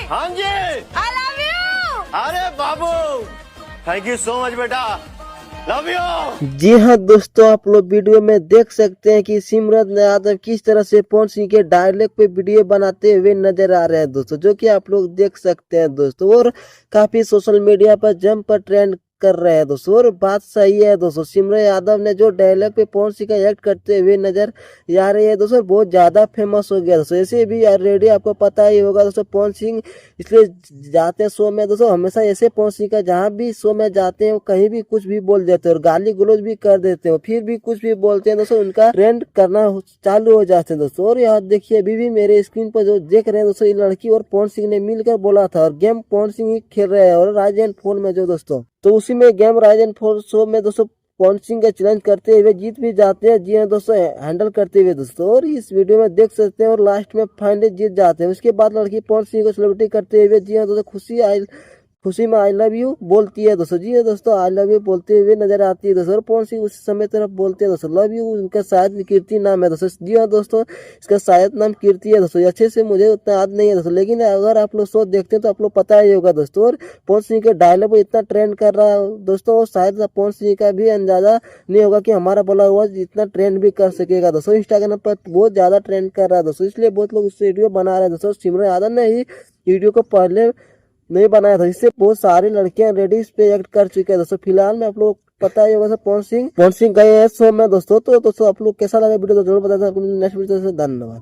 हाँ जी, I love you. अरे बाबू, thank you so much बेटा, लव यू। जी हाँ दोस्तों, आप लोग वीडियो में देख सकते हैं कि सिमरन यादव किस तरह से पवन सिंह के डायलॉग पे वीडियो बनाते हुए नजर आ रहे हैं दोस्तों, जो कि आप लोग देख सकते हैं दोस्तों। और काफी सोशल मीडिया पर जम पर ट्रेंड कर रहे हैं दोस्तों। और बात सही है दोस्तों, सिमरन यादव ने जो डायलॉग पे पवन सिंह का एक्ट करते हुए नजर आ रही है दोस्तों, बहुत ज्यादा फेमस हो गया दोस्तों। ऐसे भी ऑलरेडी आपको पता ही होगा दोस्तों, पवन सिंह इसलिए जाते हैं शो में दोस्तों, हमेशा ऐसे पवन सिंह का जहाँ भी शो में जाते हैं कहीं भी कुछ भी बोल देते हैं और गाली गलौज भी कर देते हैं, फिर भी कुछ भी बोलते हैं दोस्तों, उनका ट्रेंड करना चालू हो जाते हैं दोस्तों। और यहाँ देखिए, अभी भी मेरे स्क्रीन पर जो देख रहे हैं दोस्तों, ये लड़की और पवन सिंह ने मिलकर बोला था और गेम पवन सिंह ही खेल रहे हैं और राइज एंड फॉल में जो दोस्तों, तो उसी में game rise and fall show में दोस्तों पवन सिंह का चैलेंज करते हुए जीत भी जाते हैं। जी हाँ दोस्तों, हैंडल करते हुए दोस्तों, और इस वीडियो में देख सकते हैं और लास्ट में फाइनली जीत जाते हैं। उसके बाद लड़की पवन सिंह को सेलिब्रिटी करते हुए, जी हाँ दोस्तों, खुशी में आई लव यू बोलती है दोस्तों। जी हाँ दोस्तों, आई लव यू बोलते हुए नजर आती है दोस्तों। और पवन सिंह उस समय तरफ बोलते हैं दोस्तों लव यू, उनका शायद कीर्ति नाम है दोस्तों। जी हाँ दोस्तों, इसका शायद नाम कीर्ति है दोस्तों, अच्छे से मुझे उतना याद नहीं है दोस्तों, लेकिन अगर आप लोग शो देखते हैं तो आप लोग पता ही होगा दोस्तों। और पवन सिंह के डायलॉग इतना ट्रेंड कर रहा है दोस्तों, और शायद पवन सिंह का भी अंदाजा नहीं होगा कि हमारा बोला हुआ इतना ट्रेंड भी कर सकेगा दोस्तों। इंस्टाग्राम पर बहुत ज्यादा ट्रेंड कर रहा है दोस्तों, इसलिए बहुत लोग इस वीडियो बना रहे हैं दोस्तों। सिमरन यादव ने ही वीडियो को पहले नहीं बनाया था, इससे बहुत सारी लड़कियां रेडी इस पे एक्ट कर चुके हैं दोस्तों। फिलहाल में आप लोग पता ही होगा पवन सिंह गए हैं शो में दोस्तों। तो दोस्तों आप लोग कैसा लगा वीडियो तो जरूर बताएं। नेक्स्ट वीडियो से धन्यवाद।